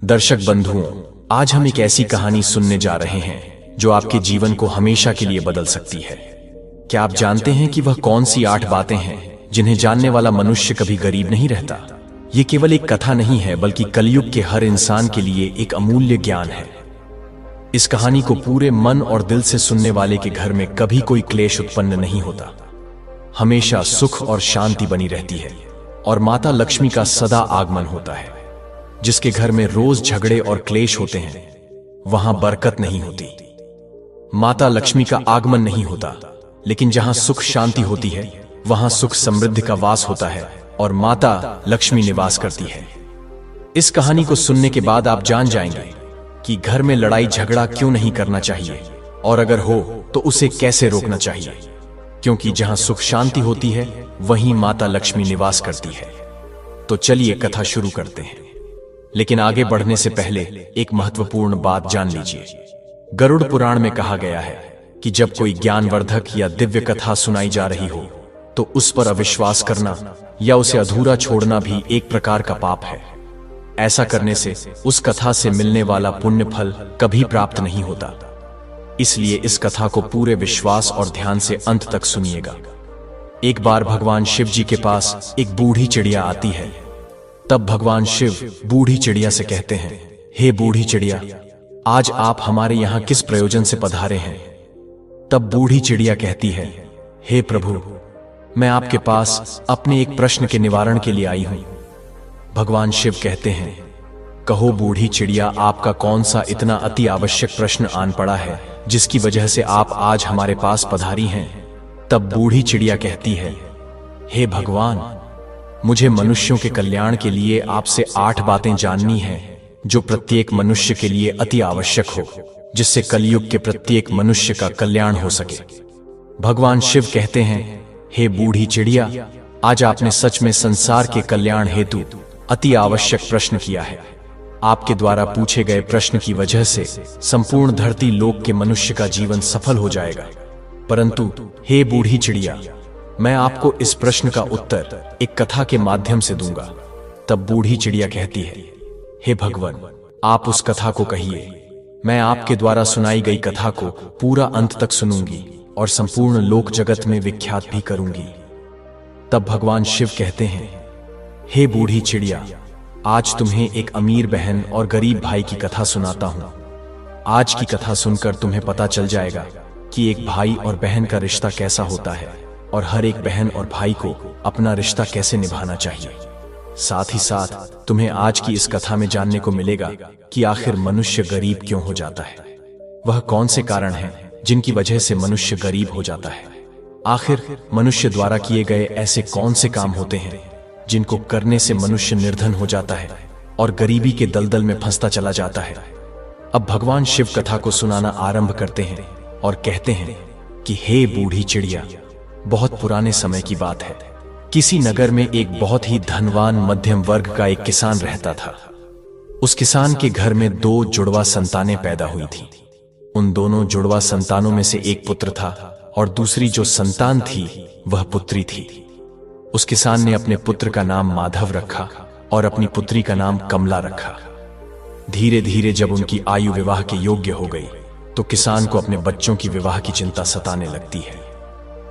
दर्शक बंधुओं, आज हम एक ऐसी कहानी सुनने जा रहे हैं जो आपके जीवन को हमेशा के लिए बदल सकती है। क्या आप जानते हैं कि वह कौन सी 8 बातें हैं जिन्हें जानने वाला मनुष्य कभी गरीब नहीं रहता? ये केवल एक कथा नहीं है, बल्कि कलयुग के हर इंसान के लिए एक अमूल्य ज्ञान है। इस कहानी को पूरे मन और दिल से सुनने वाले के घर में कभी कोई क्लेश उत्पन्न नहीं होता। हमेशा सुख और शांति बनी रहती है और माता लक्ष्मी का सदा आगमन होता है। जिसके घर में रोज झगड़े और क्लेश होते हैं, वहां बरकत नहीं होती, माता लक्ष्मी का आगमन नहीं होता। लेकिन जहां सुख शांति होती है, वहां सुख समृद्धि का वास होता है और माता लक्ष्मी निवास करती है। इस कहानी को सुनने के बाद आप जान जाएंगे कि घर में लड़ाई झगड़ा क्यों नहीं करना चाहिए, और अगर हो तो उसे कैसे रोकना चाहिए। क्योंकि जहां सुख शांति होती है, वहीं माता लक्ष्मी निवास करती है। तो चलिए कथा शुरू करते हैं। लेकिन आगे बढ़ने से पहले एक महत्वपूर्ण बात जान लीजिए। गरुड़ पुराण में कहा गया है कि जब कोई ज्ञानवर्धक या दिव्य कथा सुनाई जा रही हो, तो उस पर अविश्वास करना या उसे अधूरा छोड़ना भी एक प्रकार का पाप है। ऐसा करने से उस कथा से मिलने वाला पुण्य फल कभी प्राप्त नहीं होता। इसलिए इस कथा को पूरे विश्वास और ध्यान से अंत तक सुनिएगा। एक बार भगवान शिव जी के पास एक बूढ़ी चिड़िया आती है। तब भगवान शिव बूढ़ी चिड़िया से कहते हैं, हे बूढ़ी चिड़िया, आज आप हमारे यहां किस प्रयोजन से पधारे हैं? तब बूढ़ी चिड़िया कहती है, हे प्रभु, मैं आपके पास अपने एक प्रश्न के निवारण के लिए आई हूं। भगवान शिव कहते हैं, कहो बूढ़ी चिड़िया, आपका कौन सा इतना अति आवश्यक प्रश्न आन पड़ा है जिसकी वजह से आप आज हमारे पास पधारी हैं? तब बूढ़ी चिड़िया कहती है, हे भगवान, मुझे मनुष्यों के कल्याण के लिए आपसे 8 बातें जाननी हैं जो प्रत्येक मनुष्य के लिए अति आवश्यक हो, जिससे कलयुग के प्रत्येक मनुष्य का कल्याण हो सके। भगवान शिव कहते हैं, हे बूढ़ी चिड़िया, आज आपने सच में संसार के कल्याण हेतु अति आवश्यक प्रश्न किया है। आपके द्वारा पूछे गए प्रश्न की वजह से संपूर्ण धरती लोक के मनुष्य का जीवन सफल हो जाएगा। परंतु हे बूढ़ी चिड़िया, मैं आपको इस प्रश्न का उत्तर एक कथा के माध्यम से दूंगा। तब बूढ़ी चिड़िया कहती है, हे भगवान, आप उस कथा को कहिए। मैं आपके द्वारा सुनाई गई कथा को पूरा अंत तक सुनूंगी और संपूर्ण लोक जगत में विख्यात भी करूंगी। तब भगवान शिव कहते हैं, हे बूढ़ी चिड़िया, आज तुम्हें एक अमीर बहन और गरीब भाई की कथा सुनाता हूं। आज की कथा सुनकर तुम्हें पता चल जाएगा कि एक भाई और बहन का रिश्ता कैसा होता है और हर एक बहन और भाई को अपना रिश्ता कैसे निभाना चाहिए। साथ ही साथ तुम्हें आज की इस कथा में जानने को मिलेगा कि आखिर मनुष्य गरीब क्यों हो जाता है। वह कौन से कारण हैं जिनकी वजह से मनुष्य गरीब हो जाता है। आखिर मनुष्य द्वारा किए गए ऐसे कौन से काम होते हैं जिनको करने से मनुष्य निर्धन हो जाता है और गरीबी के दलदल में फंसता चला जाता है। अब भगवान शिव कथा को सुनाना आरंभ करते हैं और कहते हैं कि हे बूढ़ी चिड़िया, बहुत पुराने समय की बात है। किसी नगर में एक बहुत ही धनवान मध्यम वर्ग का एक किसान रहता था। उस किसान के घर में 2 जुड़वा संतानें पैदा हुई थीं। उन दोनों जुड़वा संतानों में से एक पुत्र था और दूसरी जो संतान थी वह पुत्री थी। उस किसान ने अपने पुत्र का नाम माधव रखा और अपनी पुत्री का नाम कमला रखा। धीरे धीरे जब उनकी आयु विवाह के योग्य हो गई, तो किसान को अपने बच्चों की विवाह की चिंता सताने लगती है।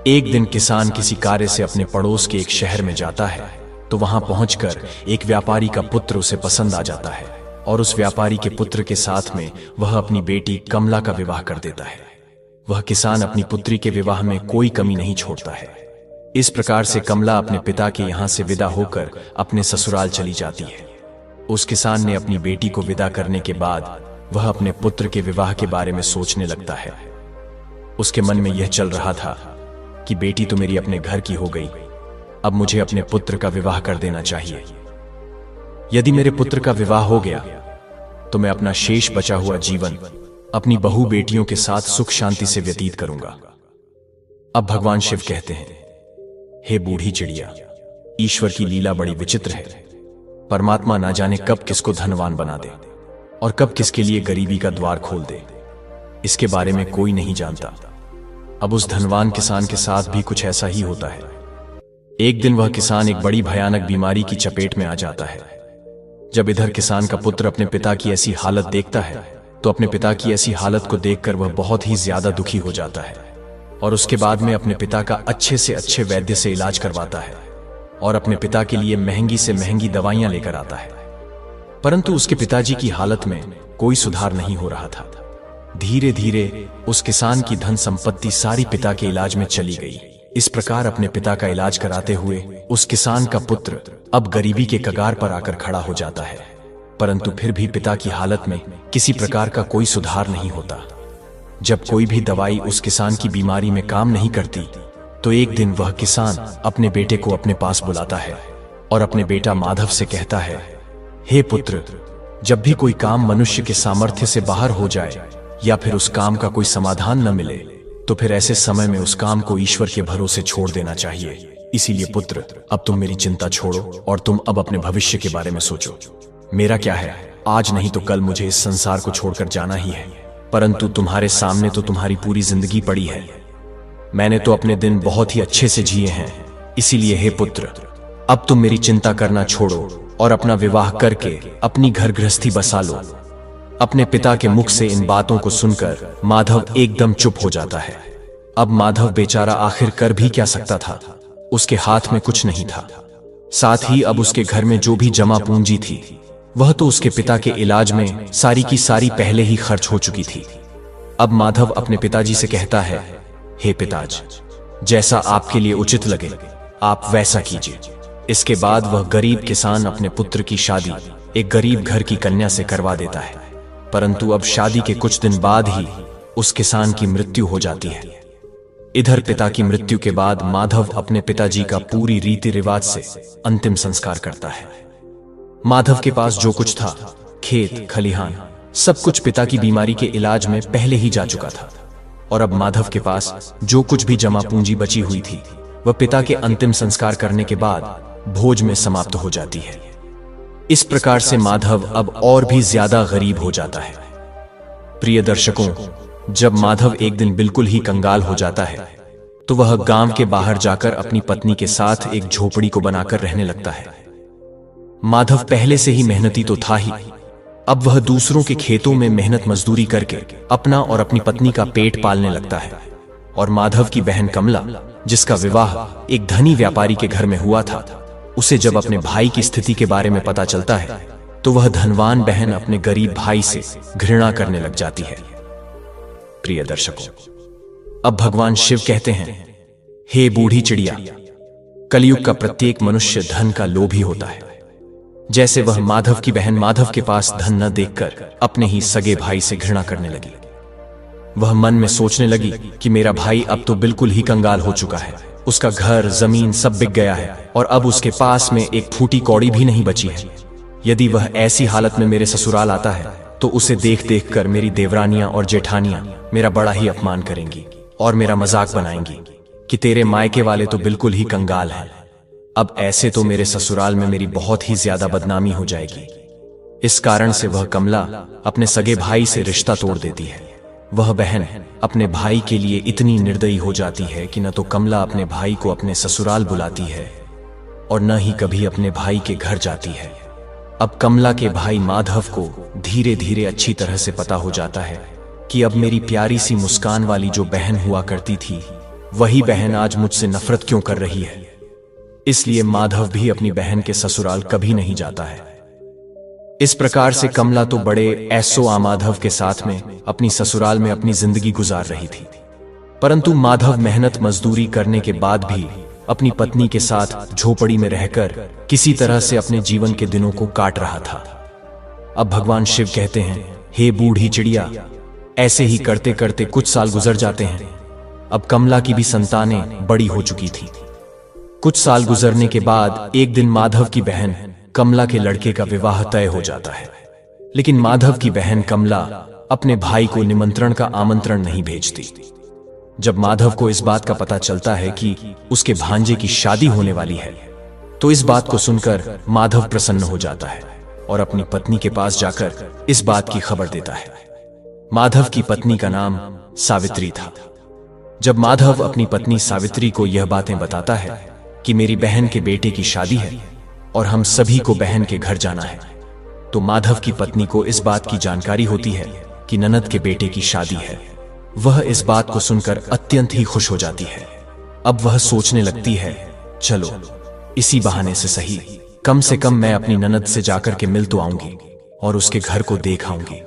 एक दिन किसान किसी कार्य से अपने पड़ोस के एक शहर में जाता है, तो वहां पहुंचकर एक व्यापारी का पुत्र उसे पसंद आ जाता है और उस व्यापारी के पुत्र के साथ में वह अपनी बेटी कमला का विवाह कर देता है। वह किसान अपनी पुत्री के विवाह में कोई कमी नहीं छोड़ता है। इस प्रकार से कमला अपने पिता के यहां से विदा होकर अपने ससुराल चली जाती है। उस किसान ने अपनी बेटी को विदा करने के बाद वह अपने पुत्र के विवाह के बारे में सोचने लगता है। उसके मन में यह चल रहा था कि बेटी तो मेरी अपने घर की हो गई, अब मुझे अपने पुत्र का विवाह कर देना चाहिए। यदि मेरे पुत्र का विवाह हो गया तो मैं अपना शेष बचा हुआ जीवन अपनी बहू बेटियों के साथ सुख शांति से व्यतीत करूंगा। अब भगवान शिव कहते हैं, हे बूढ़ी चिड़िया, ईश्वर की लीला बड़ी विचित्र है। परमात्मा ना जाने कब किसको धनवान बना दे और कब किसके लिए गरीबी का द्वार खोल दे, इसके बारे में कोई नहीं जानता। अब उस धनवान किसान के साथ भी कुछ ऐसा ही होता है। एक दिन वह किसान एक बड़ी भयानक बीमारी की चपेट में आ जाता है, जब इधर किसान का पुत्र अपने पिता की ऐसी हालत देखता है तो अपने पिता की ऐसी हालत को देखकर वह बहुत ही ज्यादा दुखी हो जाता है और उसके बाद में अपने पिता का अच्छे से अच्छे वैद्य से इलाज करवाता है और अपने पिता के लिए महंगी से महंगी दवाइयां लेकर आता है। परंतु उसके पिताजी की हालत में कोई सुधार नहीं हो रहा था। धीरे धीरे उस किसान की धन संपत्ति सारी पिता के इलाज में चली गई। इस प्रकार अपने पिता का इलाज कराते हुए उस किसान का पुत्र अब गरीबी के कगार पर आकर खड़ा हो जाता है, परंतु फिर भी पिता की हालत में किसी प्रकार का कोई सुधार नहीं होता। जब कोई भी दवाई उस किसान की बीमारी में काम नहीं करती तो एक दिन वह किसान अपने बेटे को अपने पास बुलाता है और अपने बेटा माधव से कहता है, हे पुत्र, जब भी कोई काम मनुष्य के सामर्थ्य से बाहर हो जाए या फिर उस काम का कोई समाधान न मिले तो फिर ऐसे समय में उस काम को ईश्वर के भरोसे छोड़ देना चाहिए। इसीलिए पुत्र, अब तुम मेरी चिंता छोड़ो और तुम अब अपने भविष्य के बारे में सोचो। मेरा क्या है, आज नहीं तो कल मुझे इस संसार को छोड़कर जाना ही है, परंतु तुम्हारे सामने तो तुम्हारी पूरी जिंदगी पड़ी है। मैंने तो अपने दिन बहुत ही अच्छे से जिए हैं, इसीलिए हे पुत्र, अब तुम मेरी चिंता करना छोड़ो और अपना विवाह करके अपनी घर गृहस्थी बसा लो। अपने पिता के मुख से इन बातों को सुनकर माधव एकदम चुप हो जाता है। अब माधव बेचारा आखिर कर भी क्या सकता था, उसके हाथ में कुछ नहीं था। साथ ही अब उसके घर में जो भी जमा पूंजी थी वह तो उसके पिता के इलाज में सारी की सारी पहले ही खर्च हो चुकी थी। अब माधव अपने पिताजी से कहता है, हे पिताजी, जैसा आपके लिए उचित लगे आप वैसा कीजिए। इसके बाद वह गरीब किसान अपने पुत्र की शादी एक गरीब घर की कन्या से करवा देता है, परंतु अब शादी के कुछ दिन बाद ही उस किसान की मृत्यु हो जाती है। इधर पिता की मृत्यु के बाद माधव अपने पिताजी का पूरी रीति रिवाज से अंतिम संस्कार करता है। माधव के पास जो कुछ था, खेत खलिहान, सब कुछ पिता की बीमारी के इलाज में पहले ही जा चुका था और अब माधव के पास जो कुछ भी जमा पूंजी बची हुई थी वह पिता के अंतिम संस्कार करने के बाद भोज में समाप्त हो जाती है। इस प्रकार से माधव अब और भी ज्यादा गरीब हो जाता है। प्रिय दर्शकों, जब माधव एक दिन बिल्कुल ही कंगाल हो जाता है तो वह गांव के बाहर जाकर अपनी पत्नी के साथ एक झोपड़ी को बनाकर रहने लगता है। माधव पहले से ही मेहनती तो था ही, अब वह दूसरों के खेतों में मेहनत मजदूरी करके अपना और अपनी पत्नी का पेट पालने लगता है। और माधव की बहन कमला, जिसका विवाह एक धनी व्यापारी के घर में हुआ था, उसे जब अपने भाई की स्थिति के बारे में पता चलता है तो वह धनवान बहन अपने गरीब भाई से घृणा करने लग जाती है। प्रिय दर्शकों, अब भगवान शिव कहते हैं, हे बूढ़ी चिड़िया, कलयुग का प्रत्येक मनुष्य धन का लोभी होता है। जैसे वह माधव की बहन माधव के पास धन न देखकर अपने ही सगे भाई से घृणा करने लगी। वह मन में सोचने लगी कि मेरा भाई अब तो बिल्कुल ही कंगाल हो चुका है, उसका घर जमीन सब बिक गया है और अब उसके पास में एक फूटी कौड़ी भी नहीं बची है। यदि वह ऐसी हालत में मेरे ससुराल आता है तो उसे देख देख कर मेरी देवरानियां और जेठानियां मेरा बड़ा ही अपमान करेंगी और मेरा मजाक बनाएंगी कि तेरे मायके वाले तो बिल्कुल ही कंगाल हैं। अब ऐसे तो मेरे ससुराल में मेरी बहुत ही ज्यादा बदनामी हो जाएगी। इस कारण से वह कमला अपने सगे भाई से रिश्ता तोड़ देती है। वह बहन अपने भाई के लिए इतनी निर्दयी हो जाती है कि न तो कमला अपने भाई को अपने ससुराल बुलाती है और न ही कभी अपने भाई के घर जाती है। अब कमला के भाई माधव को धीरे धीरे अच्छी तरह से पता हो जाता है कि अब मेरी प्यारी सी मुस्कान वाली जो बहन हुआ करती थी वही बहन आज मुझसे नफरत क्यों कर रही है। इसलिए माधव भी अपनी बहन के ससुराल कभी नहीं जाता है। इस प्रकार से कमला तो बड़े ऐसो आमाधव के साथ में अपनी ससुराल में अपनी जिंदगी गुजार रही थी, परंतु माधव मेहनत मजदूरी करने के बाद भी अपनी पत्नी के साथ झोपड़ी में रहकर किसी तरह से अपने जीवन के दिनों को काट रहा था। अब भगवान शिव कहते हैं, हे बूढ़ी चिड़िया, ऐसे ही करते करते कुछ साल गुजर जाते हैं। अब कमला की भी संतानें बड़ी हो चुकी थी। कुछ साल गुजरने के बाद एक दिन माधव की बहन कमला के लड़के का विवाह तय हो जाता है, लेकिन माधव की बहन कमला अपने भाई को निमंत्रण का आमंत्रण नहीं भेजती। जब माधव को इस बात का पता चलता है कि उसके भांजे की शादी होने वाली है तो इस बात को सुनकर माधव प्रसन्न हो जाता है और अपनी पत्नी के पास जाकर इस बात की खबर देता है। माधव की पत्नी का नाम सावित्री था। जब माधव अपनी पत्नी सावित्री को यह बातें बताता है कि मेरी बहन के बेटे की शादी है और हम सभी को बहन के घर जाना है, तो माधव की पत्नी को इस बात की जानकारी होती है कि ननद के बेटे की शादी है। वह इस बात को सुनकर अत्यंत ही खुश हो जाती है। अब वह सोचने लगती है, चलो इसी बहाने से सही, कम से कम मैं अपनी ननद से जाकर के मिल तो आऊंगी और उसके घर को देख आऊंगी।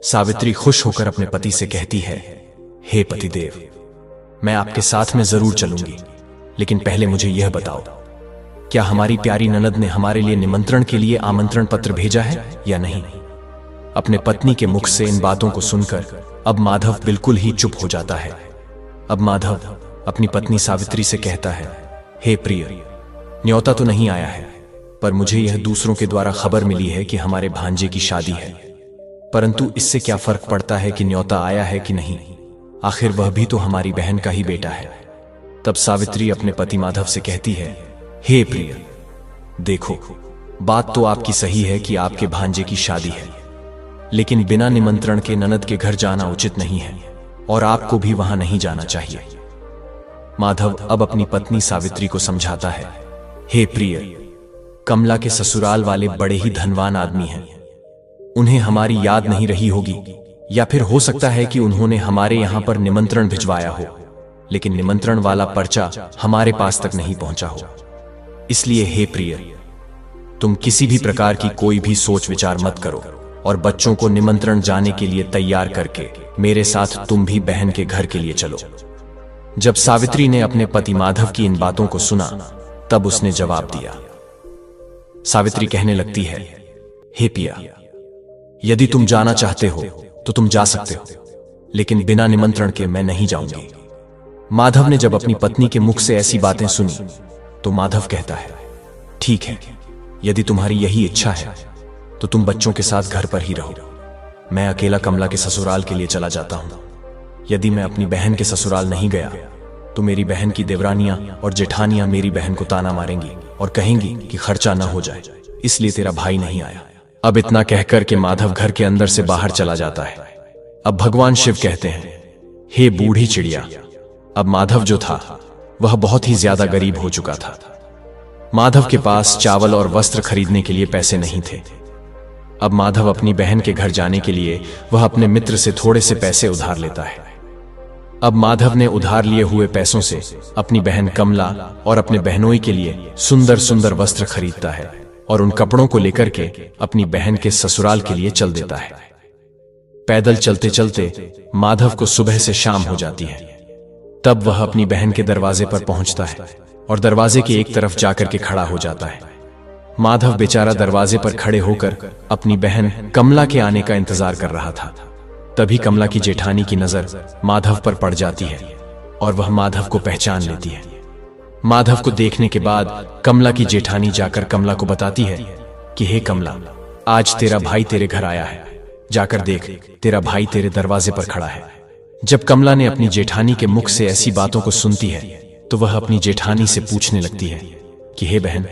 सावित्री खुश होकर अपने पति से कहती है, हे पतिदेव, मैं आपके साथ में जरूर चलूंगी, लेकिन पहले मुझे यह बताओ, क्या हमारी प्यारी ननद ने हमारे लिए निमंत्रण के लिए आमंत्रण पत्र भेजा है या नहीं? अपने पत्नी के मुख से इन बातों को सुनकर अब माधव बिल्कुल ही चुप हो जाता है। अब माधव अपनी पत्नी सावित्री से कहता है, हे प्रिय, न्योता तो नहीं आया है, पर मुझे यह दूसरों के द्वारा खबर मिली है कि हमारे भांजे की शादी है। परंतु इससे क्या फर्क पड़ता है कि न्योता आया है कि नहीं, आखिर वह भी तो हमारी बहन का ही बेटा है। तब सावित्री अपने पति माधव से कहती है, हे प्रिय, देखो, बात तो आपकी सही है कि आपके भांजे की शादी है, लेकिन बिना निमंत्रण के ननद के घर जाना उचित नहीं है और आपको भी वहां नहीं जाना चाहिए। माधव अब अपनी पत्नी सावित्री को समझाता है, हे प्रिय, कमला के ससुराल वाले बड़े ही धनवान आदमी हैं। उन्हें हमारी याद नहीं रही होगी, या फिर हो सकता है कि उन्होंने हमारे यहां पर निमंत्रण भिजवाया हो, लेकिन निमंत्रण वाला पर्चा हमारे पास तक नहीं पहुंचा हो। इसलिए हे प्रिय, तुम किसी भी प्रकार की कोई भी सोच विचार मत करो और बच्चों को निमंत्रण जाने के लिए तैयार करके मेरे साथ तुम भी बहन के घर के लिए चलो। जब सावित्री ने अपने पति माधव की इन बातों को सुना, तब उसने जवाब दिया। सावित्री कहने लगती है, हे पिया, यदि तुम जाना चाहते हो तो तुम जा सकते हो, लेकिन बिना निमंत्रण के मैं नहीं जाऊंगी। माधव ने जब अपनी पत्नी के मुख से ऐसी बातें सुनी, तो माधव कहता है, ठीक है, यदि तुम्हारी यही इच्छा है तो तुम बच्चों के साथ घर पर ही रहो। मैं अकेला कमला के ससुराल के लिए चला जाता हूं। यदि मैं अपनी बहन के ससुराल नहीं गया तो मेरी बहन की देवरानियां और जेठानियां मेरी बहन को ताना मारेंगी और कहेंगी कि खर्चा ना हो जाए, इसलिए तेरा भाई नहीं आया। अब इतना कहकर के माधव घर के अंदर से बाहर चला जाता है। अब भगवान शिव कहते हैं, हे बूढ़ी चिड़िया। अब माधव जो था वह बहुत ही ज्यादा गरीब हो चुका था। माधव के पास चावल और वस्त्र खरीदने के लिए पैसे नहीं थे। अब माधव अपनी बहन के घर जाने के लिए वह अपने मित्र से थोड़े से पैसे उधार लेता है। अब माधव ने उधार लिए हुए पैसों से अपनी बहन कमला और अपने बहनोई के लिए सुंदर सुंदर वस्त्र खरीदता है और उन कपड़ों को लेकर के अपनी बहन के ससुराल के लिए चल देता है। पैदल चलते चलते माधव को सुबह से शाम हो जाती है। तब वह अपनी बहन के दरवाजे पर पहुंचता है और दरवाजे के एक तरफ जाकर के खड़ा हो जाता है। माधव बेचारा दरवाजे पर खड़े होकर अपनी बहन कमला के आने का इंतजार कर रहा था। तभी कमला की जेठानी की नजर माधव पर पड़ जाती है और वह माधव को पहचान लेती है। माधव को देखने के बाद कमला की जेठानी जाकर कमला को बताती है कि हे कमला, आज तेरा भाई तेरे घर आया है, जाकर देख, तेरा भाई तेरे दरवाजे पर खड़ा है। जब कमला ने अपनी जेठानी के मुख से ऐसी बातों को सुनती है तो वह अपनी जेठानी से पूछने लगती है कि हे बहन,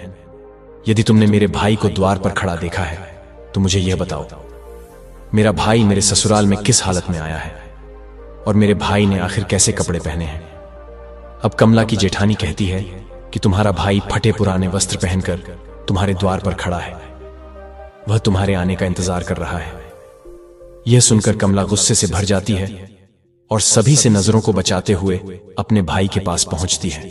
यदि तुमने मेरे भाई को द्वार पर खड़ा देखा है तो मुझे यह बताओ, मेरा भाई मेरे ससुराल में किस हालत में आया है और मेरे भाई ने आखिर कैसे कपड़े पहने हैं। अब कमला की जेठानी कहती है कि तुम्हारा भाई फटे पुराने वस्त्र पहनकर तुम्हारे द्वार पर खड़ा है, वह तुम्हारे आने का इंतजार कर रहा है। यह सुनकर कमला गुस्से से भर जाती है और सभी से नजरों को बचाते हुए अपने भाई के पास पहुंचती है।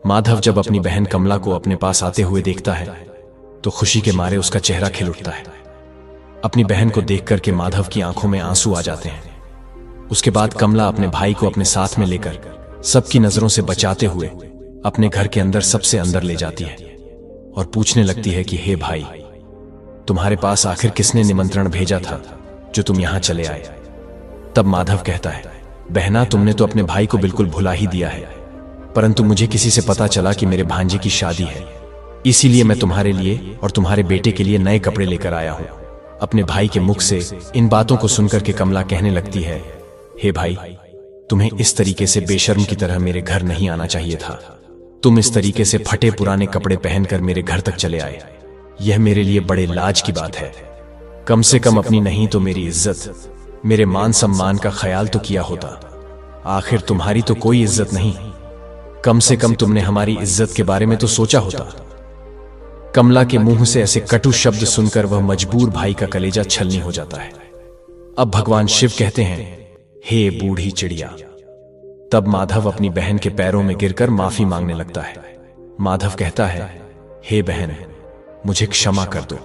माधव जब अपनी बहन कमला को अपने पास आते हुए देखता है तो खुशी के मारे उसका चेहरा खिल उठता है। अपनी बहन को देख करके माधव की आंखों में आंसू आ जाते हैं। उसके बाद कमला अपने भाई को अपने साथ में लेकर सबकी नजरों से बचाते हुए अपने घर के अंदर सबसे अंदर ले जाती है और पूछने लगती है कि हे भाई, तुम्हारे पास आखिर किसने निमंत्रण भेजा था जो तुम यहां चले आए। तब माधव कहता है, बहना, तुमने तो अपने भाई को बिल्कुल भुला ही दिया है, परंतु मुझे किसी से पता चला कि मेरे भांजे की शादी है, इसीलिए मैं तुम्हारे लिए और तुम्हारे बेटे के लिए नए कपड़े लेकर आया हूं। अपने भाई के मुख से इन बातों को सुनकर के कमला कहने लगती है, हे भाई, तुम्हें इस तरीके से बेशर्म की तरह मेरे घर नहीं आना चाहिए था। तुम इस तरीके से फटे पुराने कपड़े पहनकर मेरे घर तक चले आए, यह मेरे लिए बड़े लाज की बात है। कम से कम अपनी नहीं तो मेरी इज्जत, मेरे मान सम्मान का ख्याल तो किया होता। आखिर तुम्हारी तो कोई इज्जत नहीं, कम से कम तुमने हमारी इज्जत के बारे में तो सोचा होता। कमला के मुंह से ऐसे कटु शब्द सुनकर वह मजबूर भाई का कलेजा छलनी हो जाता है। अब भगवान शिव कहते हैं, हे बूढ़ी चिड़िया। तब माधव अपनी बहन के पैरों में गिरकर माफी मांगने लगता है। माधव कहता है, हे बहन, मुझे क्षमा कर दो।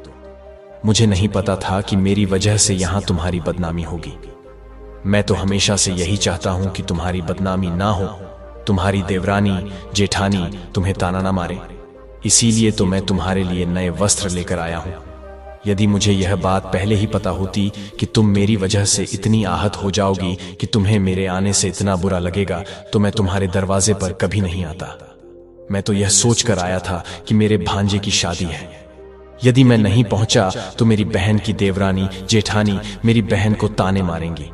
मुझे नहीं पता था कि मेरी वजह से यहां तुम्हारी बदनामी होगी। मैं तो हमेशा से यही चाहता हूं कि तुम्हारी बदनामी ना हो, तुम्हारी देवरानी जेठानी तुम्हें ताना ना मारे। इसीलिए तो मैं तुम्हारे लिए नए वस्त्र लेकर आया हूं। यदि मुझे यह बात पहले ही पता होती कि तुम मेरी वजह से इतनी आहत हो जाओगी कि तुम्हें मेरे आने से इतना बुरा लगेगा, तो मैं तुम्हारे दरवाजे पर कभी नहीं आता। मैं तो यह सोचकर आया था कि मेरे भांजे की शादी है। यदि मैं नहीं पहुंचा तो मेरी बहन की देवरानी जेठानी मेरी बहन को ताने मारेंगी।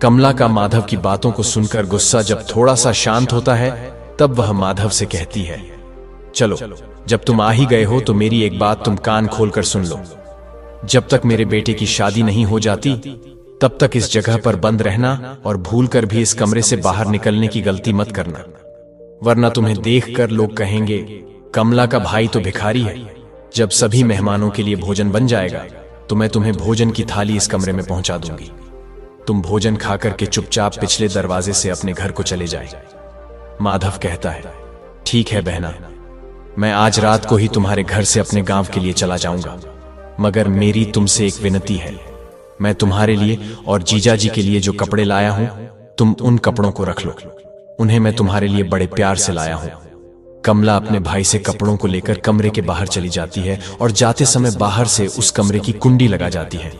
कमला का माधव की बातों को सुनकर गुस्सा जब थोड़ा सा शांत होता है, तब वह माधव से कहती है, चलो, जब तुम आ ही गए हो तो मेरी एक बात तुम कान खोलकर सुन लो। जब तक मेरे बेटे की शादी नहीं हो जाती, तब तक इस जगह पर बंद रहना और भूलकर भी इस कमरे से बाहर निकलने की गलती मत करना, वरना तुम्हें देखकर लोग कहेंगे, कमला का भाई तो भिखारी है। जब सभी मेहमानों के लिए भोजन बन जाएगा तो मैं तुम्हें भोजन की थाली इस कमरे में पहुंचा दूंगी। तुम भोजन खाकर के चुपचाप पिछले दरवाजे से अपने घर को चले जाए। माधव कहता है, ठीक है बहना, मैं आज रात को ही तुम्हारे घर से अपने गांव के लिए चला जाऊंगा, मगर मेरी तुमसे एक विनती है। मैं तुम्हारे लिए और जीजा जी के लिए जो कपड़े लाया हूं, तुम उन कपड़ों को रख लो। उन्हें मैं तुम्हारे लिए बड़े प्यार से लाया हूं। कमला अपने भाई से कपड़ों को लेकर कमरे के बाहर चली जाती है और जाते समय बाहर से उस कमरे की कुंडी लगा जाती है।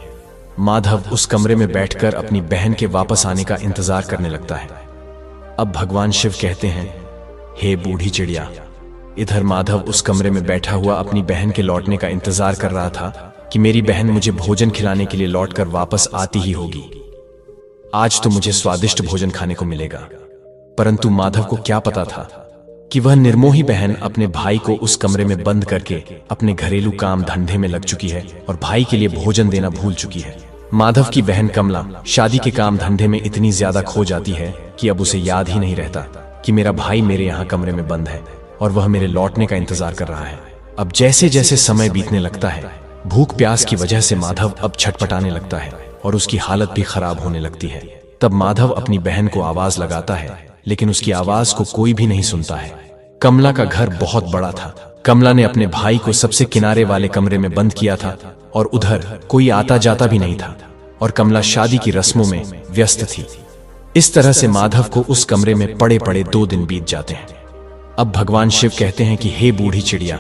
माधव उस कमरे में बैठकर अपनी बहन के वापस आने का इंतजार करने लगता है। अब भगवान शिव कहते हैं, हे बूढ़ी चिड़िया। इधर माधव उस कमरे में बैठा हुआ अपनी बहन के लौटने का इंतजार कर रहा था कि मेरी बहन मुझे भोजन खिलाने के लिए लौटकर वापस आती ही होगी। आज तो मुझे स्वादिष्ट भोजन खाने को मिलेगा। परंतु माधव को क्या पता था कि वह निर्मोही बहन अपने भाई को उस कमरे में बंद करके अपने घरेलू काम धंधे में लग चुकी है और भाई के लिए भोजन देना भूल चुकी है। माधव की बहन कमला शादी के काम धंधे में इतनी ज्यादा खो जाती है कि अब उसे याद ही नहीं रहता कि मेरा भाई मेरे यहाँ कमरे में बंद है और वह मेरे लौटने का इंतजार कर रहा है। अब जैसे जैसे समय बीतने लगता है, भूख प्यास की वजह से माधव अब छटपटाने लगता है और उसकी हालत भी खराब होने लगती है। तब माधव अपनी बहन को आवाज लगाता है, लेकिन उसकी आवाज को कोई भी नहीं सुनता है। कमला का घर बहुत बड़ा था। कमला ने अपने भाई को सबसे किनारे वाले कमरे में बंद किया था और उधर कोई आता जाता भी नहीं था और कमला शादी की रस्मों में व्यस्त थी। इस तरह से माधव को उस कमरे में पड़े पड़े 2 दिन बीत जाते हैं। अब भगवान शिव कहते हैं कि हे बूढ़ी चिड़िया।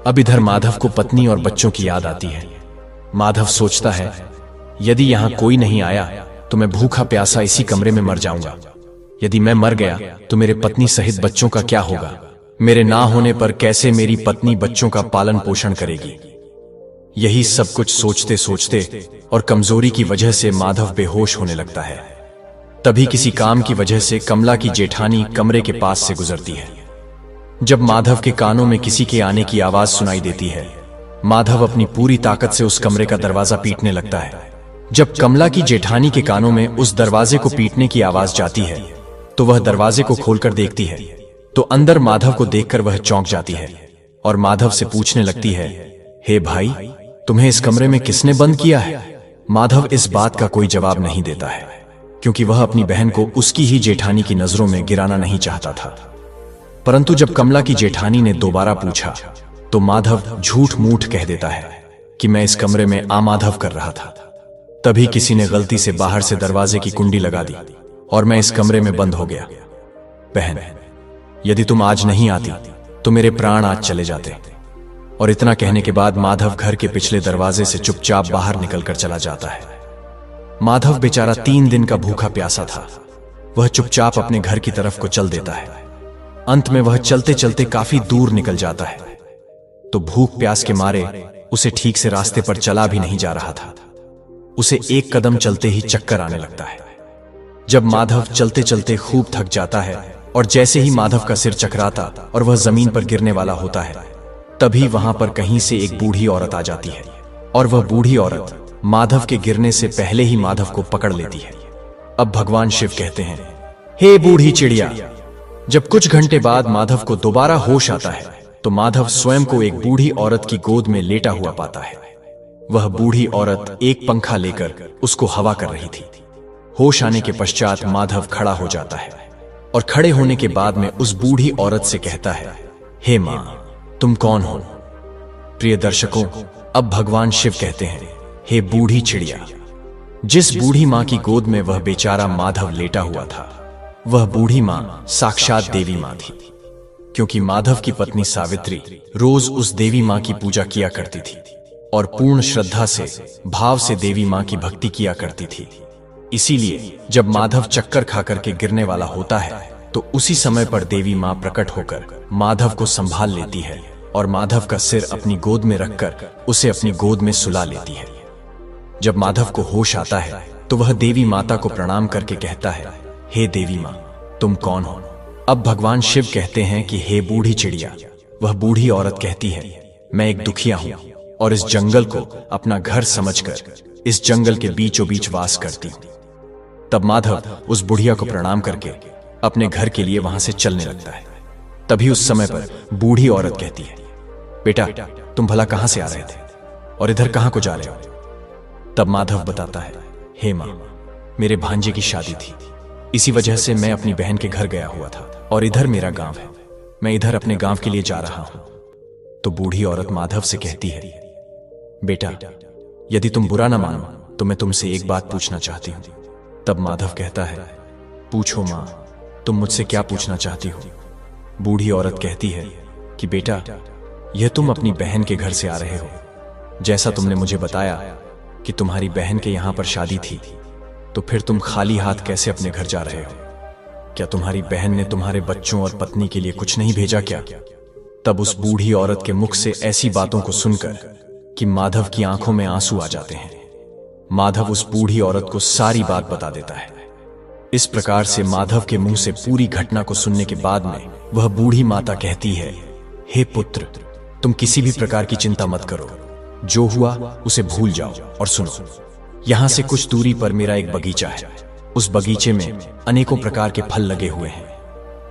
अब इधर माधव को पत्नी और बच्चों की याद आती है। माधव सोचता है, यदि यहां कोई नहीं आया तो मैं भूखा प्यासा इसी कमरे में मर जाऊंगा। यदि मैं मर गया तो मेरे पत्नी सहित बच्चों का क्या होगा? मेरे ना होने पर कैसे मेरी पत्नी बच्चों का पालन पोषण करेगी? यही सब कुछ सोचते सोचते और कमजोरी की वजह से माधव बेहोश होने लगता है। तभी किसी काम की वजह से कमला की जेठानी कमरे के पास से गुजरती है। जब माधव के कानों में किसी के आने की आवाज सुनाई देती है, माधव अपनी पूरी ताकत से उस कमरे का दरवाजा पीटने लगता है। जब कमला की जेठानी के कानों में उस दरवाजे को पीटने की आवाज जाती है, तो वह दरवाजे को खोलकर देखती है तो अंदर माधव को देखकर वह चौंक जाती है और माधव से पूछने लगती है, हे भाई, तुम्हें इस कमरे में किसने बंद किया है? माधव इस बात का कोई जवाब नहीं देता है, क्योंकि वह अपनी बहन को उसकी ही जेठानी की नजरों में गिराना नहीं चाहता था। परंतु जब कमला की जेठानी ने दोबारा पूछा तो माधव झूठ मूठ कह देता है कि मैं इस कमरे में आमाधव कर रहा था। तभी किसी ने गलती से बाहर से दरवाजे की कुंडी लगा दी और मैं इस कमरे में बंद हो गया। बहन, यदि तुम आज नहीं आती तो मेरे प्राण आज चले जाते। और इतना कहने के बाद माधव घर के पिछले दरवाजे से चुपचाप बाहर निकलकर चला जाता है। माधव बेचारा 3 दिन का भूखा प्यासा था। वह चुपचाप अपने घर की तरफ को चल देता है। अंत में वह चलते चलते काफी दूर निकल जाता है तो भूख प्यास के मारे उसे ठीक से रास्ते पर चला भी नहीं जा रहा था। उसे एक कदम चलते ही चक्कर आने लगता है। जब माधव चलते चलते खूब थक जाता है और जैसे ही माधव का सिर चकराता और वह जमीन पर गिरने वाला होता है, तभी वहां पर कहीं से एक बूढ़ी औरत आ जाती है और वह बूढ़ी औरत माधव के गिरने से पहले ही माधव को पकड़ लेती है। अब भगवान शिव कहते हैं, हे बूढ़ी चिड़िया। जब कुछ घंटे बाद माधव को दोबारा होश आता है तो माधव स्वयं को एक बूढ़ी औरत की गोद में लेटा हुआ पाता है। वह बूढ़ी औरत एक पंखा लेकर उसको हवा कर रही थी। होश आने के पश्चात माधव खड़ा हो जाता है और खड़े होने के बाद में उस बूढ़ी औरत से कहता है, हे मां, तुम कौन हो? प्रिय दर्शकों, अब भगवान शिव कहते हैं, हे बूढ़ी चिड़िया। जिस बूढ़ी मां की गोद में वह बेचारा माधव लेटा हुआ था, वह बूढ़ी मां साक्षात देवी मां थी, क्योंकि माधव की पत्नी सावित्री रोज उस देवी मां की पूजा किया करती थी और पूर्ण श्रद्धा से, भाव से देवी मां की भक्ति किया करती थी। इसीलिए जब माधव चक्कर खाकर के गिरने वाला होता है तो उसी समय पर देवी मां प्रकट होकर माधव को संभाल लेती है और माधव का सिर अपनी गोद में रखकर उसे अपनी गोद में सुला लेती है। जब माधव को होश आता है तो वह देवी माता को प्रणाम करके कहता है, हे देवी मां, तुम कौन हो? अब भगवान शिव कहते हैं कि हे बूढ़ी चिड़िया। वह बूढ़ी औरत कहती है, मैं एक दुखिया हूं और इस जंगल को अपना घर समझकर इस जंगल के बीचों बीच वास करती हूं। तब माधव उस बुढ़िया को प्रणाम करके अपने घर के लिए वहां से चलने लगता है। तभी उस समय पर बूढ़ी औरत कहती है, बेटा, तुम भला कहां से आ रहे थे और इधर कहां को जा रहे हो? तब माधव बताता है, हे मां, मेरे भांजे की शादी थी, इसी वजह से मैं अपनी बहन के घर गया हुआ था और इधर मेरा गांव है, मैं इधर अपने गांव के लिए जा रहा हूं। तो बूढ़ी औरत माधव से कहती है, बेटा, यदि तुम बुरा ना मानो तो मैं तुमसे एक बात पूछना चाहती हूं। तब माधव कहता है, पूछो मां, तुम मुझसे क्या पूछना चाहती हो? बूढ़ी औरत कहती है कि बेटा, यह तुम अपनी बहन के घर से आ रहे हो। जैसा तुमने मुझे बताया कि तुम्हारी बहन के यहां पर शादी थी, तो फिर तुम खाली हाथ कैसे अपने घर जा रहे हो? क्या तुम्हारी बहन ने तुम्हारे बच्चों और पत्नी के लिए कुछ नहीं भेजा क्या? तब उस बूढ़ी औरत के मुख से ऐसी बातों को सुनकर कि माधव की आंखों में आंसू आ जाते हैं। माधव उस बूढ़ी औरत को सारी बात बता देता है। इस प्रकार से माधव के मुंह से पूरी घटना को सुनने के बाद में वह बूढ़ी माता कहती है, हे पुत्र, तुम किसी भी प्रकार की चिंता मत करो, जो हुआ उसे भूल जाओ और सुनो। यहां से कुछ दूरी पर मेरा एक बगीचा है। उस बगीचे में अनेकों प्रकार के फल लगे हुए हैं।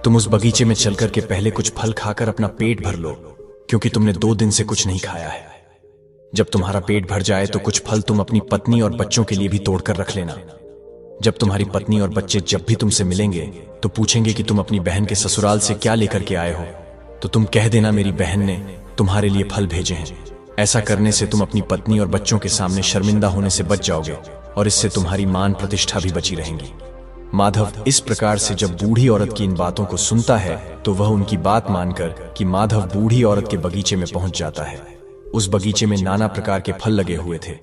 तुम उस बगीचे में चलकर के पहले कुछ फल खाकर अपना पेट भर लो, क्योंकि तुमने 2 दिन से कुछ नहीं खाया है। जब तुम्हारा पेट भर जाए तो कुछ फल तुम अपनी पत्नी और बच्चों के लिए भी तोड़कर रख लेना। जब तुम्हारी पत्नी और बच्चे जब भी तुमसे मिलेंगे तो पूछेंगे कि तुम अपनी बहन के ससुराल से क्या लेकर के आए हो, तो तुम कह देना, मेरी बहन ने तुम्हारे लिए फल भेजे हैं। ऐसा करने से तुम अपनी पत्नी और बच्चों के सामने शर्मिंदा होने से बच जाओगे और इससे तुम्हारी मान प्रतिष्ठा भी बची रहेंगी। माधव इस प्रकार से जब बूढ़ी औरत की इन बातों को सुनता है तो वह उनकी बात मानकर कि माधव बूढ़ी औरत के बगीचे में पहुंच जाता है। उस बगीचे में नाना प्रकार के फल लगे हुए थे।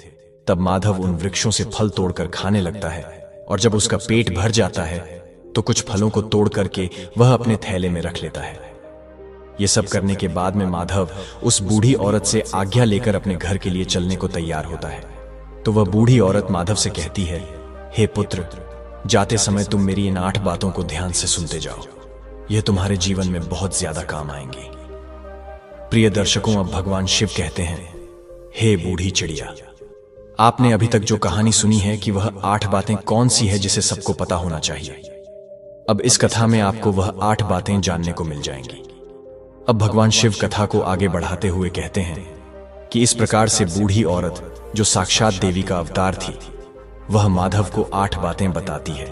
तब माधव उन वृक्षों से फल तोड़कर खाने लगता है और जब उसका पेट भर जाता है तो कुछ फलों को तोड़ करके वह अपने थैले में रख लेता है। यह सब करने के बाद में माधव उस बूढ़ी औरत से आज्ञा लेकर अपने घर के लिए चलने को तैयार होता है। तो वह बूढ़ी औरत माधव से कहती है, हे पुत्र, जाते समय तुम मेरी इन 8 बातों को ध्यान से सुनते जाओ, यह तुम्हारे जीवन में बहुत ज्यादा काम आएंगी। प्रिय दर्शकों, अब भगवान शिव कहते हैं, हे बूढ़ी चिड़िया, आपने अभी तक जो कहानी सुनी है कि वह 8 बातें कौन सी है जिसे सबको पता होना चाहिए। अब इस कथा में आपको वह 8 बातें जानने को मिल जाएंगी। अब भगवान शिव कथा को आगे बढ़ाते हुए कहते हैं कि इस प्रकार से बूढ़ी औरत जो साक्षात देवी का अवतार थी, वह माधव को 8 बातें बताती है।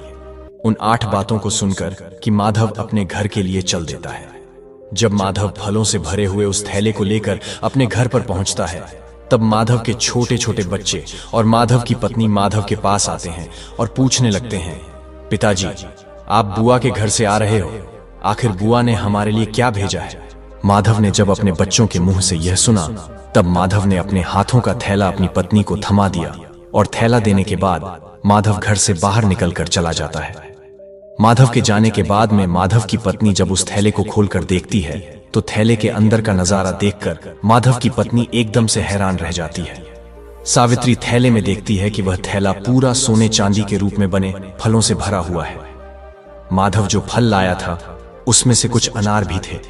उन 8 बातों को सुनकर कि माधव अपने घर के लिए चल देता है। जब माधव फलों से भरे हुए उस थैले को लेकर अपने घर पर पहुंचता है, तब माधव के छोटे छोटे बच्चे और माधव की पत्नी माधव के पास आते हैं और पूछने लगते हैं, पिताजी, आप बुआ के घर से आ रहे हो, आखिर बुआ ने हमारे लिए क्या भेजा है? माधव ने जब अपने बच्चों के मुंह से यह सुना, तब माधव ने अपने हाथों का थैला अपनी पत्नी को थमा दिया और थैला देने के बाद माधव घर से बाहर निकलकर चला जाता है। माधव के जाने के बाद में माधव की पत्नी जब उस थैले को खोलकर देखती है तो थैले के अंदर का नजारा देखकर माधव की पत्नी एकदम से हैरान रह जाती है। सावित्री थैले में देखती है कि वह थैला पूरा सोने चांदी के रूप में बने फलों से भरा हुआ है। माधव जो फल लाया था उसमें से कुछ अनार भी थे।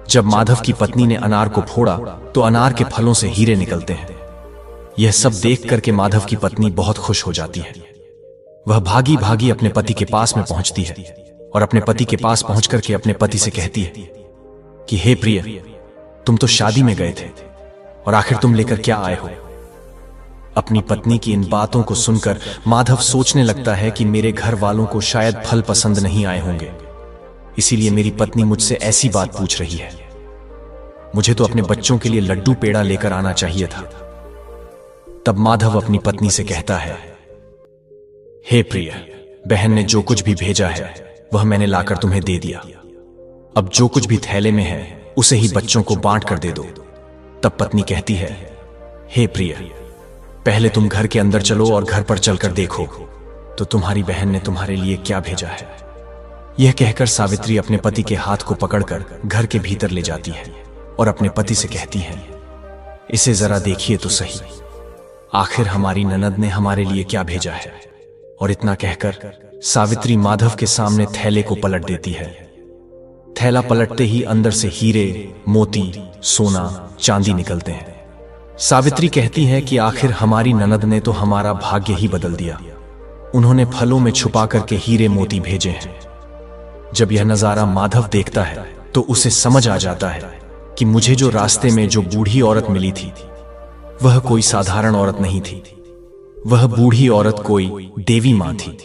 जब माधव की पत्नी ने अनार को फोड़ा तो अनार के फलों से हीरे निकलते हैं। यह सब देख करके माधव की पत्नी बहुत खुश हो जाती है। वह भागी भागी अपने पति के पास में पहुंचती है और अपने पति के पास पहुंच करके अपने पति से कहती है कि हे प्रिय, तुम तो शादी में गए थे और आखिर तुम लेकर क्या आए हो? अपनी पत्नी की इन बातों को सुनकर माधव सोचने लगता है कि मेरे घर वालों को शायद फल पसंद नहीं आए होंगे, इसीलिए मेरी पत्नी मुझसे ऐसी बात पूछ रही है। मुझे तो अपने बच्चों के लिए लड्डू पेड़ा लेकर आना चाहिए था। तब माधव अपनी पत्नी से कहता है, हे प्रिय, बहन ने जो कुछ भी भेजा है वह मैंने लाकर तुम्हें दे दिया। अब जो कुछ भी थैले में है उसे ही बच्चों को बांट कर दे दो। तब पत्नी कहती है, हे प्रिय, पहले तुम घर के अंदर चलो और घर पर चलकर देखो तो तुम्हारी बहन ने तुम्हारे लिए क्या भेजा है। यह कहकर सावित्री अपने पति के हाथ को पकड़कर घर के भीतर ले जाती है और अपने पति से कहती है, इसे जरा देखिए तो सही, आखिर हमारी ननद ने हमारे लिए क्या भेजा है। और इतना कहकर सावित्री माधव के सामने थैले को पलट देती है। थैला पलटते ही अंदर से हीरे, मोती, सोना, चांदी निकलते हैं। सावित्री कहती है कि आखिर हमारी ननद ने तो हमारा भाग्य ही बदल दिया। उन्होंने फलों में छुपा करके हीरे मोती भेजे हैं। जब यह नजारा माधव देखता है तो उसे समझ आ जाता है कि मुझे जो रास्ते में जो बूढ़ी औरत मिली थी वह कोई साधारण औरत नहीं थी, वह बूढ़ी औरत कोई देवी मां थी।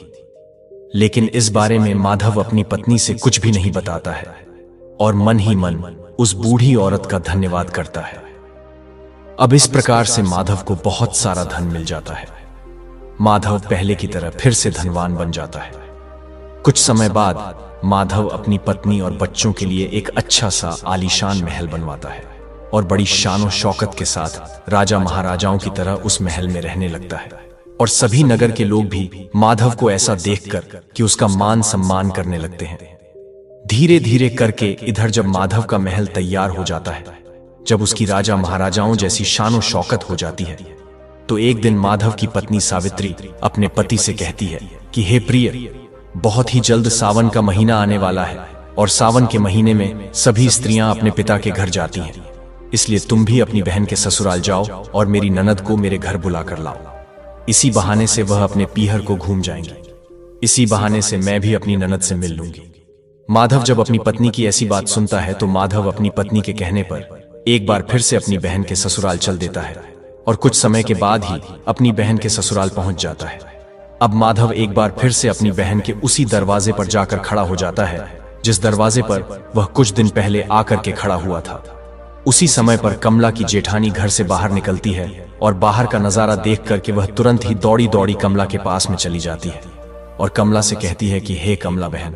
लेकिन इस बारे में माधव अपनी पत्नी से कुछ भी नहीं बताता है और मन ही मन उस बूढ़ी औरत का धन्यवाद करता है। अब इस प्रकार से माधव को बहुत सारा धन मिल जाता है। माधव पहले की तरह फिर से धनवान बन जाता है। कुछ समय बाद माधव अपनी पत्नी और बच्चों के लिए एक अच्छा सा आलीशान महल बनवाता है और बड़ी शान शौकत के साथ राजा महाराजाओं की तरह उस महल में रहने लगता है। और सभी नगर के लोग भी माधव को ऐसा देखकर कि उसका मान सम्मान करने लगते हैं। धीरे धीरे करके इधर जब माधव का महल तैयार हो जाता है, जब उसकी राजा महाराजाओं जैसी शान शौकत हो जाती है, तो एक दिन माधव की पत्नी सावित्री अपने पति से कहती है कि हे प्रिय, बहुत ही जल्द सावन का महीना आने वाला है और सावन के महीने में सभी स्त्रियां अपने पिता के घर जाती हैं, इसलिए तुम भी अपनी बहन के ससुराल जाओ और मेरी ननद को मेरे घर बुला कर लाओ। इसी बहाने से वह अपने पीहर को घूम जाएंगी, इसी बहाने से मैं भी अपनी ननद से मिल लूंगी। माधव जब अपनी पत्नी की ऐसी बात सुनता है तो माधव अपनी पत्नी के कहने पर एक बार फिर से अपनी बहन के ससुराल चल देता है और कुछ समय के बाद ही अपनी बहन के ससुराल पहुंच जाता है। अब माधव एक बार फिर से अपनी बहन के उसी दरवाजे पर जाकर खड़ा हो जाता है जिस दरवाजे पर वह कुछ दिन पहले आकर के खड़ा हुआ था। उसी समय पर कमला की जेठानी घर से बाहर निकलती है और बाहर का नजारा देख करके वह तुरंत ही दौड़ी दौड़ी कमला के पास में चली जाती है और कमला से कहती है कि हे कमला बहन,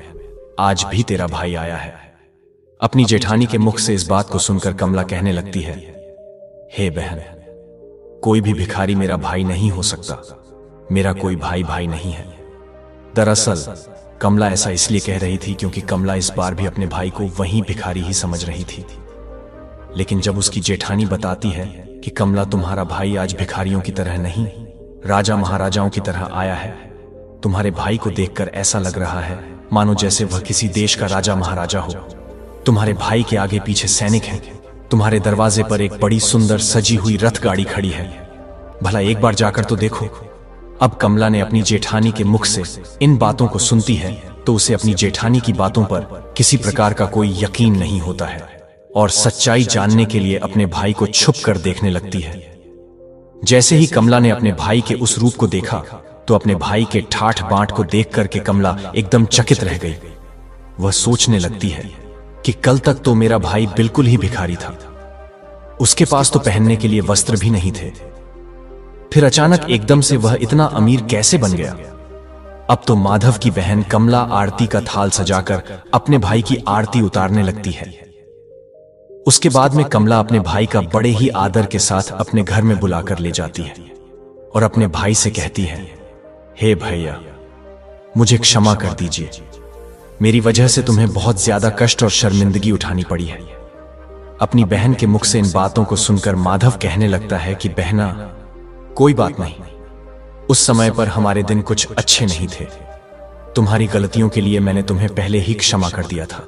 आज भी तेरा भाई आया है। अपनी जेठानी के मुख से इस बात को सुनकर कमला कहने लगती है, हे बहन, कोई भी भिखारी मेरा भाई नहीं हो सकता, मेरा कोई भाई नहीं है। दरअसल कमला ऐसा इसलिए कह रही थी क्योंकि कमला इस बार भी अपने भाई को वही भिखारी ही समझ रही थी। लेकिन जब उसकी जेठानी बताती है कि कमला, तुम्हारा भाई आज भिखारियों की तरह नहीं, राजा महाराजाओं की तरह आया है। तुम्हारे भाई को देखकर ऐसा लग रहा है मानो जैसे वह किसी देश का राजा महाराजा हो। तुम्हारे भाई के आगे पीछे सैनिक हैं। तुम्हारे दरवाजे पर एक बड़ी सुंदर सजी हुई रथ गाड़ी खड़ी है, भला एक बार जाकर तो देखो। अब कमला ने अपनी जेठानी के मुख से इन बातों को सुनती है तो उसे अपनी जेठानी की बातों पर किसी प्रकार का कोई यकीन नहीं होता है और सच्चाई जानने के लिए अपने भाई को छुप कर देखने लगती है। जैसे ही कमला ने अपने भाई के उस रूप को देखा तो अपने भाई के ठाठ बांट को देख करके कमला एकदम चकित रह गई। वह सोचने लगती है कि कल तक तो मेरा भाई बिल्कुल ही भिखारी था, उसके पास तो पहनने के लिए वस्त्र भी नहीं थे, फिर अचानक एकदम से वह इतना अमीर कैसे बन गया। अब तो माधव की बहन कमला आरती का थाल सजाकर अपने भाई की आरती उतारने लगती है। उसके बाद में कमला अपने भाई का बड़े ही आदर के साथ अपने घर में बुलाकर ले जाती है और अपने भाई से कहती है, हे भैया, मुझे क्षमा कर दीजिए, मेरी वजह से तुम्हें बहुत ज्यादा कष्ट और शर्मिंदगी उठानी पड़ी है। अपनी बहन के मुख से इन बातों को सुनकर माधव कहने लगता है कि बहना, कोई बात नहीं, उस समय पर हमारे दिन कुछ अच्छे नहीं थे, तुम्हारी गलतियों के लिए मैंने तुम्हें पहले ही क्षमा कर दिया था।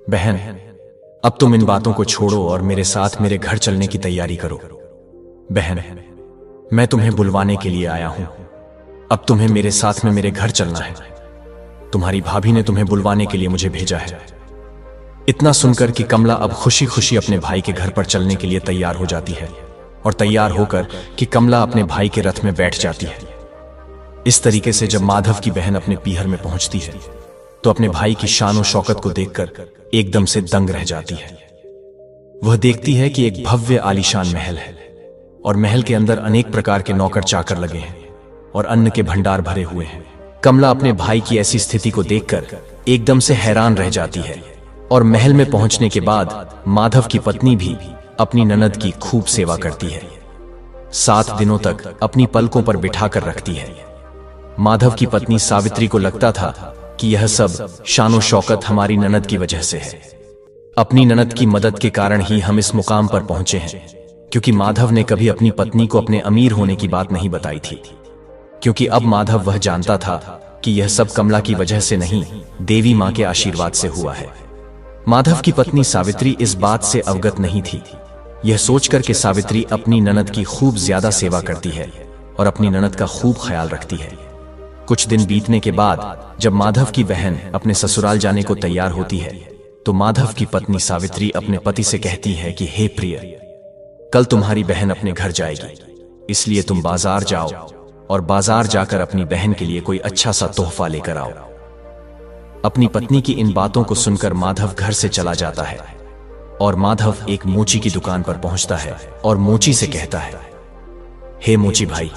बहन, अब तुम इन बातों को छोड़ो और मेरे साथ मेरे घर चलने की तैयारी करो। बहन, मैं तुम्हें बुलवाने के लिए आया हूं, अब तुम्हें मेरे साथ में मेरे घर चलना है। तुम्हारी भाभी ने तुम्हें बुलवाने के लिए मुझे भेजा है। इतना सुनकर कि कमला अब खुशी खुशी अपने भाई के घर पर चलने के लिए तैयार हो जाती है और तैयार होकर कि कमला अपने भाई के रथ में बैठ जाती है। इस तरीके से जब माधव की बहन अपने पीहर में पहुंचती है तो अपने भाई की शान और शौकत को देखकर एकदम से दंग रह जाती है। वह देखती है कि एक भव्य आलीशान महल है और महल के अंदर अनेक प्रकार के नौकर चाकर लगे हैं और अन्न के भंडार भरे हुए हैं। कमला अपने भाई की ऐसी स्थिति को देखकर एकदम से हैरान रह जाती है और महल में पहुंचने के बाद माधव की पत्नी भी अपनी ननद की खूब सेवा करती है। 7 दिनों तक अपनी पलकों पर बिठाकर रखती है। माधव की पत्नी सावित्री को लगता था कि यह सब शानो शौकत हमारी ननद की वजह से है। अपनी ननद की मदद के कारण ही हम इस मुकाम पर पहुंचे हैं, क्योंकि माधव ने कभी अपनी पत्नी को अपने अमीर होने की बात नहीं बताई थी। क्योंकि अब माधव वह जानता था कि यह सब कमला की वजह से नहीं, देवी मां के आशीर्वाद से हुआ है। माधव की पत्नी सावित्री इस बात से अवगत नहीं थी। यह सोचकर कि सावित्री अपनी ननद की खूब ज्यादा सेवा करती है और अपनी ननद का खूब ख्याल रखती है। कुछ दिन बीतने के बाद जब माधव की बहन अपने ससुराल जाने को तैयार होती है तो माधव की पत्नी सावित्री अपने पति से कहती है कि हे प्रिय, कल तुम्हारी बहन अपने घर जाएगी, इसलिए तुम बाजार जाओ और बाजार जाकर अपनी बहन के लिए कोई अच्छा सा तोहफा लेकर आओ। अपनी पत्नी की इन बातों को सुनकर माधव घर से चला जाता है और माधव एक मोची की दुकान पर पहुंचता है और मोची से कहता है, हे मोची भाई,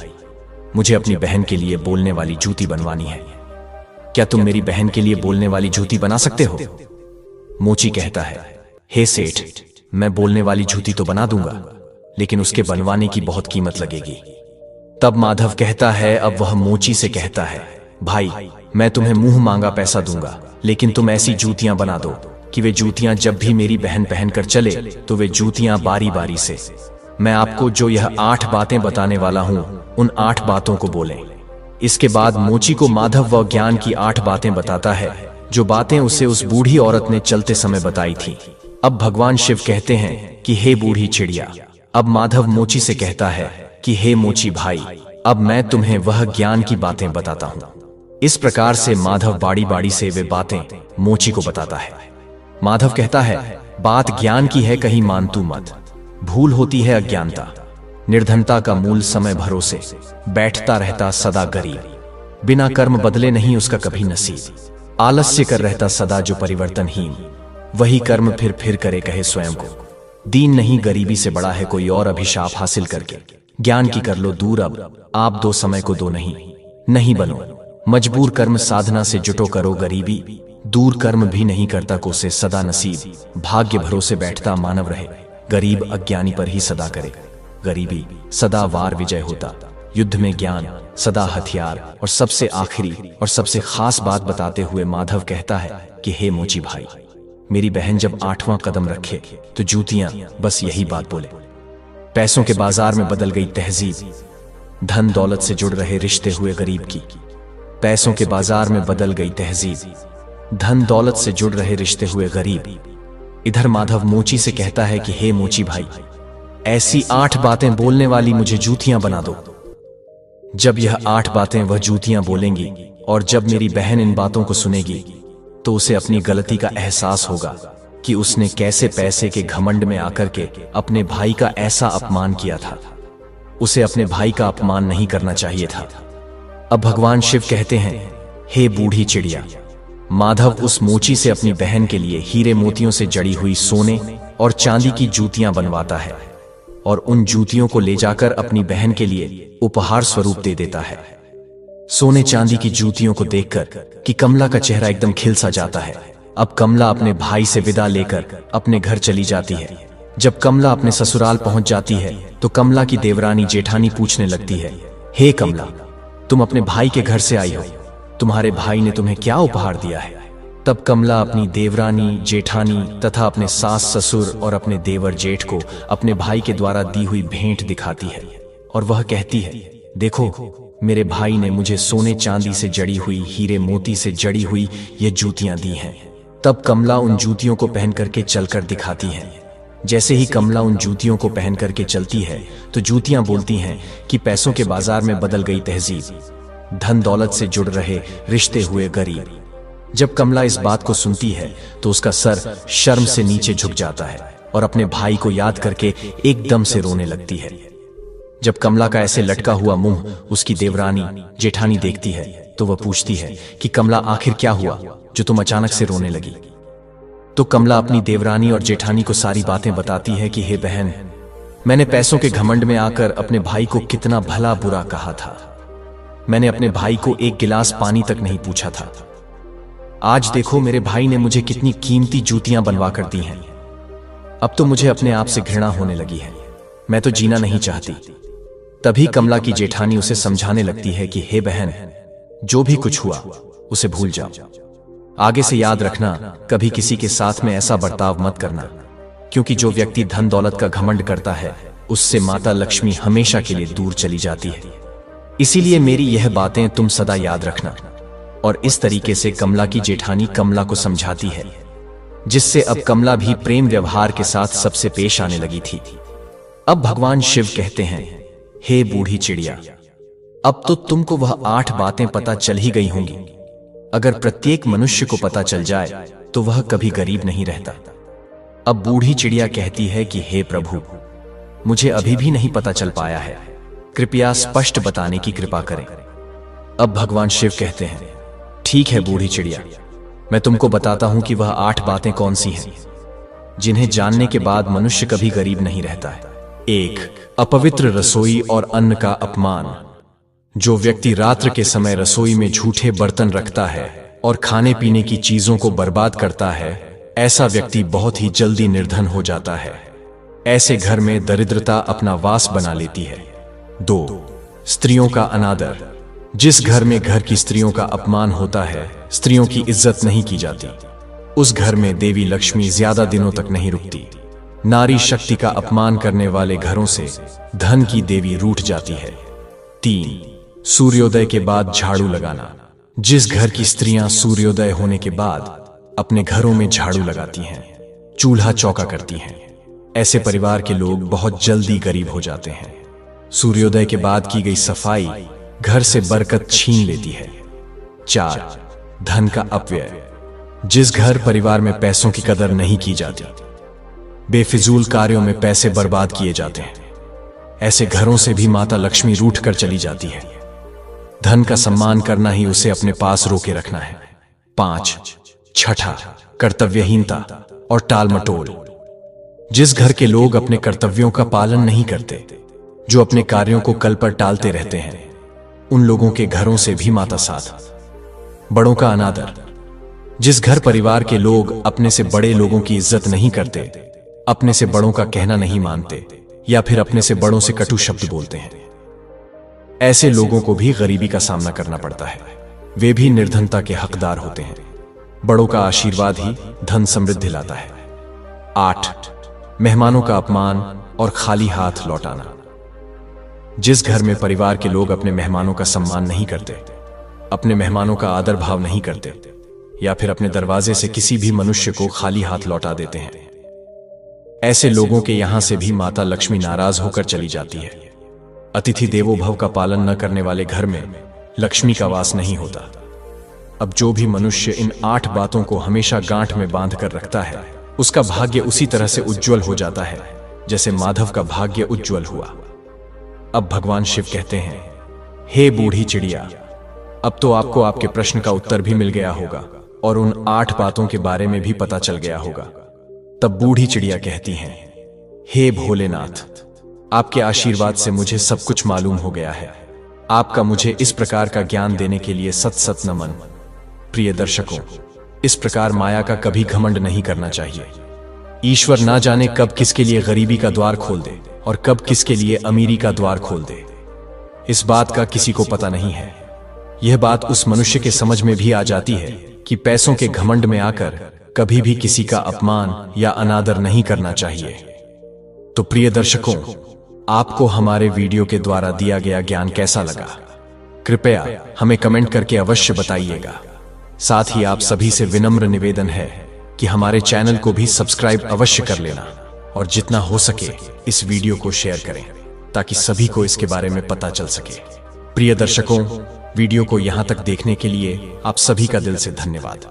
मुझे अपनी बहन के लिए बोलने वाली जूती बनवानी है। क्या तुम मेरी बहन के लिए बोलने वाली जूती बना सकते हो? मोची कहता है, हे सेठ, मैं बोलने वाली जूती तो बना दूंगा, लेकिन उसके बनवाने की बहुत कीमत लगेगी। तब माधव कहता है, अब वह मोची से कहता है, भाई, मैं तुम्हें मुंह मांगा पैसा दूंगा, लेकिन तुम ऐसी जूतियां बना दो कि वे जूतियां जब भी मेरी बहन पहनकर चले तो वे जूतियां बारी बारी से मैं आपको जो यह 8 बातें बताने वाला हूं उन 8 बातों को बोलें। इसके बाद मोची को माधव वह ज्ञान की 8 बातें बताता है जो बातें उसे उस बूढ़ी औरत ने चलते समय बताई थी। अब भगवान शिव कहते हैं कि हे बूढ़ी चिड़िया। अब माधव मोची से कहता है कि हे मोची भाई, अब मैं तुम्हें वह ज्ञान की बातें बताता हूं। इस प्रकार से माधव बाड़ी बाड़ी से वे बातें मोची को बताता है। माधव कहता है, बात ज्ञान की है, कहीं मान तू मत। भूल होती है अज्ञानता, निर्धनता का मूल समय भरोसे, बैठता रहता सदा गरीब, बिना कर्म बदले नहीं उसका कभी नसीब, आलस्य कर रहता सदा जो परिवर्तनहीन, वही कर्म फिर करे कहे स्वयं को, दीन नहीं गरीबी से बड़ा है कोई और अभिशाप हासिल करके, ज्ञान की कर लो दूर अब आप दो समय को दो नहीं बनो, मजबूर कर्म साधना से जुटो करो गरीबी, दूर कर्म भी नहीं करता को से सदा नसीब, भाग्य भरोसे बैठता मानव रहे, गरीब अज्ञानी पर ही सदा करे, गरीबी सदा वार विजय होता, युद्ध में ज्ञान सदा हथियार। और सबसे आखिरी और सबसे खास बात बताते हुए माधव कहता है कि हे मोची भाई, मेरी बहन जब 8वां कदम रखे तो जूतियां बस यही बात बोले। पैसों के बाजार में बदल गई तहजीब, धन दौलत से जुड़ रहे रिश्ते हुए गरीब की, पैसों के बाजार में बदल गई तहजीब, धन दौलत से जुड़ रहे रिश्ते हुए गरीब। इधर माधव मोची से कहता है कि हे मोची भाई, ऐसी 8 बातें बोलने वाली मुझे जूतियां बना दो। जब यह 8 बातें वह जूतियां बोलेंगी और जब मेरी बहन इन बातों को सुनेगी तो उसे अपनी गलती का एहसास होगा कि उसने कैसे पैसे के घमंड में आकर के अपने भाई का ऐसा अपमान किया था। उसे अपने भाई का अपमान नहीं करना चाहिए था। अब भगवान शिव कहते हैं, हे बूढ़ी चिड़िया। माधव उस मोची से अपनी बहन के लिए हीरे मोतियों से जड़ी हुई सोने और चांदी की जूतियां बनवाता है और उन जूतियों को ले जाकर अपनी बहन के लिए उपहार स्वरूप दे देता है। सोने चांदी की जूतियों को देखकर कि कमला का चेहरा एकदम खिल सा जाता है। अब कमला अपने भाई से विदा लेकर अपने घर चली जाती है। जब कमला अपने ससुराल पहुंच जाती है तो कमला की देवरानी जेठानी पूछने लगती है, हे कमला, तुम अपने भाई के घर से आई हो, तुम्हारे भाई ने तुम्हें क्या उपहार दिया है? तब कमला अपनी देवरानी जेठानी तथा अपने सास ससुर और अपने देवर जेठ को अपने भाई के द्वारा दी हुई भेंट दिखाती है और वह कहती है, देखो, मेरे भाई ने मुझे सोने चांदी से जड़ी हुई, हीरे मोती से जड़ी हुई ये जूतियां दी हैं। तब कमला उन जूतियों को पहन करके चलकर दिखाती है। जैसे ही कमला उन जूतियों को पहन करके चलती है तो जूतियां बोलती हैं कि पैसों के बाजार में बदल गई तहजीब, धन दौलत से जुड़ रहे रिश्ते हुए गरीब, जब कमला इस बात को सुनती है तो उसका सर शर्म से नीचे झुक जाता है और अपने भाई को याद करके एकदम से रोने लगती है। जब कमला का ऐसे लटका हुआ मुंह उसकी देवरानी जेठानी देखती है तो वह पूछती है कि कमला, आखिर क्या हुआ जो तुम अचानक से रोने लगी? तो कमला अपनी देवरानी और जेठानी को सारी बातें बताती है कि हे बहन, मैंने पैसों के घमंड में आकर अपने भाई को कितना भला बुरा कहा था। मैंने अपने भाई को एक गिलास पानी तक नहीं पूछा था। आज देखो मेरे भाई ने मुझे कितनी कीमती जूतियां बनवा कर दी हैं। अब तो मुझे अपने आप से घृणा होने लगी है। मैं तो जीना नहीं चाहती। तभी कमला की जेठानी उसे समझाने लगती है कि हे बहन, जो भी कुछ हुआ उसे भूल जाओ। आगे से याद रखना, कभी किसी के साथ में ऐसा बर्ताव मत करना, क्योंकि जो व्यक्ति धन दौलत का घमंड करता है उससे माता लक्ष्मी हमेशा के लिए दूर चली जाती है। इसीलिए मेरी यह बातें तुम सदा याद रखना। और इस तरीके से कमला की जेठानी कमला को समझाती है, जिससे अब कमला भी प्रेम व्यवहार के साथ सबसे पेश आने लगी थी। अब भगवान शिव कहते हैं, हे बूढ़ी चिड़िया, अब तो तुमको वह 8 बातें पता चल ही गई होंगी। अगर प्रत्येक मनुष्य को पता चल जाए तो वह कभी गरीब नहीं रहता। अब बूढ़ी चिड़िया कहती है कि हे प्रभु, मुझे अभी भी नहीं पता चल पाया है, कृपया स्पष्ट बताने की कृपा करें। अब भगवान शिव कहते हैं, ठीक है बूढ़ी चिड़िया, मैं तुमको बताता हूं कि वह 8 बातें कौन सी हैं जिन्हें जानने के बाद मनुष्य कभी गरीब नहीं रहता है। 1. अपवित्र रसोई और अन्न का अपमान। जो व्यक्ति रात्र के समय रसोई में झूठे बर्तन रखता है और खाने पीने की चीजों को बर्बाद करता है, ऐसा व्यक्ति बहुत ही जल्दी निर्धन हो जाता है। ऐसे घर में दरिद्रता अपना वास बना लेती है। 2. स्त्रियों का अनादर। जिस घर में घर की स्त्रियों का अपमान होता है, स्त्रियों की इज्जत नहीं की जाती, उस घर में देवी लक्ष्मी ज्यादा दिनों तक नहीं रुकती। नारी शक्ति का अपमान करने वाले घरों से धन की देवी रूठ जाती है। 3. सूर्योदय के बाद झाड़ू लगाना। जिस घर की स्त्रियां सूर्योदय होने के बाद अपने घरों में झाड़ू लगाती हैं, चूल्हा चौका करती हैं, ऐसे परिवार के लोग बहुत जल्दी गरीब हो जाते हैं। सूर्योदय के बाद की गई सफाई घर से बरकत छीन लेती है। 4. धन का अपव्यय। जिस घर परिवार में पैसों की कदर नहीं की जाती, बेफिजूल कार्यों में पैसे बर्बाद किए जाते हैं, ऐसे घरों से भी माता लक्ष्मी रूठ कर चली जाती है। धन का सम्मान करना ही उसे अपने पास रोके रखना है। 5. छठा, कर्तव्यहीनता और टालमटोल। जिस घर के लोग अपने कर्तव्यों का पालन नहीं करते, जो अपने कार्यों को कल पर टालते रहते हैं, उन लोगों के घरों से भी माता साथ। बड़ों का अनादर। जिस घर परिवार के लोग अपने से बड़े लोगों की इज्जत नहीं करते, अपने से बड़ों का कहना नहीं मानते या फिर अपने से बड़ों से कटु शब्द बोलते हैं, ऐसे लोगों को भी गरीबी का सामना करना पड़ता है। वे भी निर्धनता के हकदार होते हैं। बड़ों का आशीर्वाद ही धन समृद्धि लाता है। 8. मेहमानों का अपमान और खाली हाथ लौटाना। जिस घर में परिवार के लोग अपने मेहमानों का सम्मान नहीं करते, अपने मेहमानों का आदर भाव नहीं करते या फिर अपने दरवाजे से किसी भी मनुष्य को खाली हाथ लौटा देते हैं, ऐसे लोगों के यहां से भी माता लक्ष्मी नाराज होकर चली जाती है। अतिथि देवो भव का पालन न करने वाले घर में लक्ष्मी का वास नहीं होता। अब जो भी मनुष्य इन 8 बातों को हमेशा गांठ में बांध कर रखता है, उसका भाग्य उसी तरह से उज्जवल हो जाता है जैसे माधव का भाग्य उज्जवल हुआ। अब भगवान शिव कहते हैं, हे बूढ़ी चिड़िया, अब तो आपको आपके प्रश्न का उत्तर भी मिल गया होगा और उन 8 बातों के बारे में भी पता चल गया होगा। तब बूढ़ी चिड़िया कहती हैं, हे भोलेनाथ, आपके आशीर्वाद से मुझे सब कुछ मालूम हो गया है। आपका मुझे इस प्रकार का ज्ञान देने के लिए सत सत नमन। प्रिय दर्शकों, इस प्रकार माया का कभी घमंड नहीं करना चाहिए। ईश्वर ना जाने कब किसके लिए गरीबी का द्वार खोल दे और कब किसके लिए अमीरी का द्वार खोल दे, इस बात का किसी को पता नहीं है। यह बात उस मनुष्य के समझ में भी आ जाती है कि पैसों के घमंड में आकर कभी भी किसी का अपमान या अनादर नहीं करना चाहिए। तो प्रिय दर्शकों, आपको हमारे वीडियो के द्वारा दिया गया ज्ञान कैसा लगा? कृपया हमें कमेंट करके अवश्य बताइएगा। साथ ही आप सभी से विनम्र निवेदन है कि हमारे चैनल को भी सब्सक्राइब अवश्य कर लेना और जितना हो सके इस वीडियो को शेयर करें ताकि सभी को इसके बारे में पता चल सके। प्रिय दर्शकों, वीडियो को यहां तक देखने के लिए आप सभी का दिल से धन्यवाद।